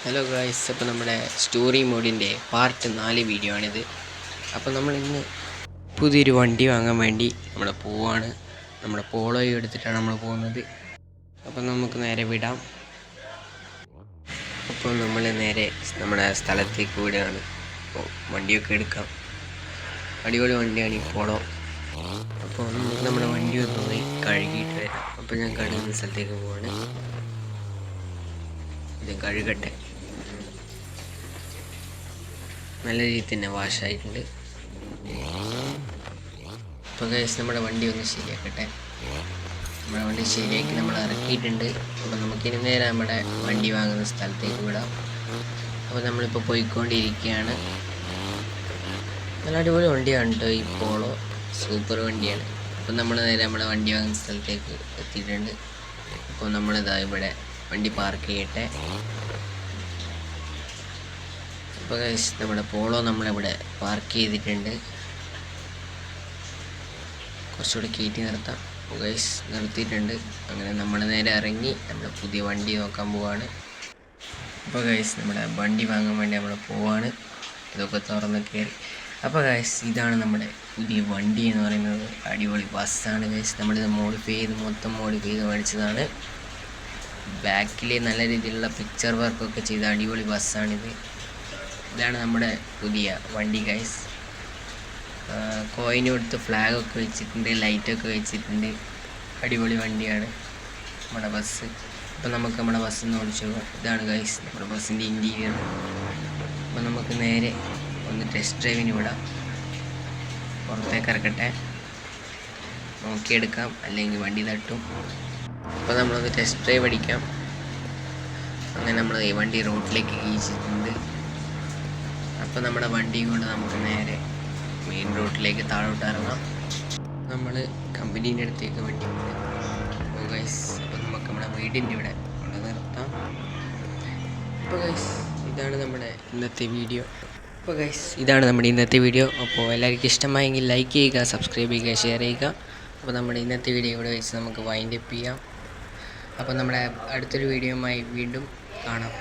Hello guys, അപ്പോൾ നമ്മുടെ story മോഡിൻ്റെ part 4 video ആണിത്. അപ്പോൾ നമ്മളിന്ന് പുതിയൊരു വണ്ടി വാങ്ങാൻ വേണ്ടി നമ്മൾ പോവാണ്. നമ്മുടെ പോളോയും എടുത്തിട്ടാണ് നമ്മൾ പോകുന്നത്. അപ്പോൾ നമുക്ക് നേരെ വിടാം. അപ്പോൾ നമ്മൾ നേരെ നമ്മുടെ സ്ഥലത്തേക്ക് വിടുകയാണ്. അപ്പോൾ വണ്ടിയൊക്കെ എടുക്കാം. അടിപൊളി വണ്ടിയാണ് ഈ പോളോ. അപ്പോൾ നമുക്ക് നമ്മുടെ വണ്ടി ഒന്ന് പോയി കഴുകിയിട്ട് വരാം. അപ്പോൾ ഞാൻ കഴുകുന്ന സ്ഥലത്തേക്ക് പോവാണ്. ഇത് കഴുകട്ടെ. നല്ല രീതിയിൽ തന്നെ വാഷായിട്ടുണ്ട്. അപ്പോൾ ഗൈസ്, നമ്മുടെ വണ്ടി ഒന്ന് ശരിയാക്കട്ടെ. നമ്മുടെ വണ്ടി ശരിയാക്കി നമ്മൾ ഇറക്കിയിട്ടുണ്ട്. അപ്പോൾ നമുക്കിനി നേരെ നമ്മുടെ വണ്ടി വാങ്ങുന്ന സ്ഥലത്തേക്ക് വിടാം. അപ്പോൾ നമ്മളിപ്പോൾ പോയിക്കൊണ്ടിരിക്കുകയാണ്. നല്ല അടിപൊളി വണ്ടിയാണ് കേട്ടോ ഈ പോളോ, സൂപ്പർ വണ്ടിയാണ്. അപ്പോൾ നമ്മൾ നേരെ നമ്മുടെ വണ്ടി വാങ്ങുന്ന സ്ഥലത്തേക്ക് എത്തിയിട്ടുണ്ട്. അപ്പോൾ നമ്മളിതാ ഇവിടെ വണ്ടി പാർക്ക് ചെയ്യട്ടെ. അപ്പോൾ ഗൈസ്, നമ്മുടെ പോളോ നമ്മളിവിടെ പാർക്ക് ചെയ്തിട്ടുണ്ട്. കുറച്ചുകൂടി കയറ്റി നിർത്താം. അപ്പോൾ ഗൈസ്, നിർത്തിയിട്ടുണ്ട്. അങ്ങനെ നമ്മൾ നേരെ ഇറങ്ങി നമ്മുടെ പുതിയ വണ്ടി നോക്കാൻ പോവാണ്. അപ്പോൾ ഗൈസ്, നമ്മുടെ വണ്ടി വാങ്ങാൻ വേണ്ടി നമ്മൾ പോവാണ്. ഇതൊക്കെ തുറന്ന് കയറി. അപ്പോൾ ഗൈസ്, ഇതാണ് നമ്മുടെ പുതിയ വണ്ടി എന്ന് പറയുന്നത്. അടിപൊളി ബസ്സാണ് ഗൈസ്. നമ്മളിത് മൊത്തം മോഡിഫൈ ചെയ്ത് മേടിച്ചതാണ്. ബാക്കിൽ നല്ല രീതിയിലുള്ള പിക്ചർ വർക്കൊക്കെ ചെയ്ത അടിപൊളി ബസ്സാണിത്. ഇതാണ് നമ്മുടെ പുതിയ വണ്ടി ഗൈസ്. കോയിന് കൊടുത്ത് ഫ്ലാഗൊക്കെ വെച്ചിട്ടുണ്ട്, ലൈറ്റൊക്കെ വെച്ചിട്ടുണ്ട്. അടിപൊളി വണ്ടിയാണ് നമ്മുടെ ബസ്. അപ്പോൾ നമുക്ക് നമ്മുടെ ബസ്സിന്ന് ഓടിച്ചു പോകാം. ഇതാണ് ഗൈസ് നമ്മുടെ ബസ്സിൻ്റെ ഇൻറ്റീരിയർ. അപ്പോൾ നമുക്ക് നേരെ ഒന്ന് ടെസ്റ്റ് ഡ്രൈവിന് വിടാം. പുറത്തേക്ക് ഇറക്കട്ടെ, നോക്കിയെടുക്കാം, അല്ലെങ്കിൽ വണ്ടി തട്ടും. അപ്പോൾ നമ്മളൊന്ന് ടെസ്റ്റ് ഡ്രൈവ് അടിക്കാം. അങ്ങനെ നമ്മൾ ഈ വണ്ടി റോഡിലേക്ക് കീഴിച്ചിട്ടുണ്ട്. അപ്പോൾ നമ്മുടെ വണ്ടിയും കൊണ്ട് നമുക്ക് നേരെ മെയിൻ റോഡിലേക്ക് താഴോട്ട് ഇറങ്ങാം. നമ്മൾ കമ്പനീൻ്റെ അടുത്തേക്ക് വണ്ടി കൊണ്ട് അപ്പോൾ ഗൈസ്, അപ്പോൾ നമുക്ക് നമ്മുടെ വീടിൻ്റെ ഇവിടെ കൊണ്ട് നിർത്താം. അപ്പോൾ ഗൈസ്, ഇതാണ് നമ്മുടെ ഇന്നത്തെ വീഡിയോ. അപ്പോൾ എല്ലാവർക്കും ഇഷ്ടമായെങ്കിൽ ലൈക്ക് ചെയ്യുക, സബ്സ്ക്രൈബ് ചെയ്യുക, ഷെയർ ചെയ്യുക. അപ്പോൾ നമ്മുടെ ഇന്നത്തെ വീഡിയോ ഇവിടെ വെച്ച് നമുക്ക് വൈൻഡ് അപ്പ് ചെയ്യാം. അപ്പോൾ നമ്മുടെ അടുത്തൊരു വീഡിയോയുമായി വീണ്ടും കാണാം.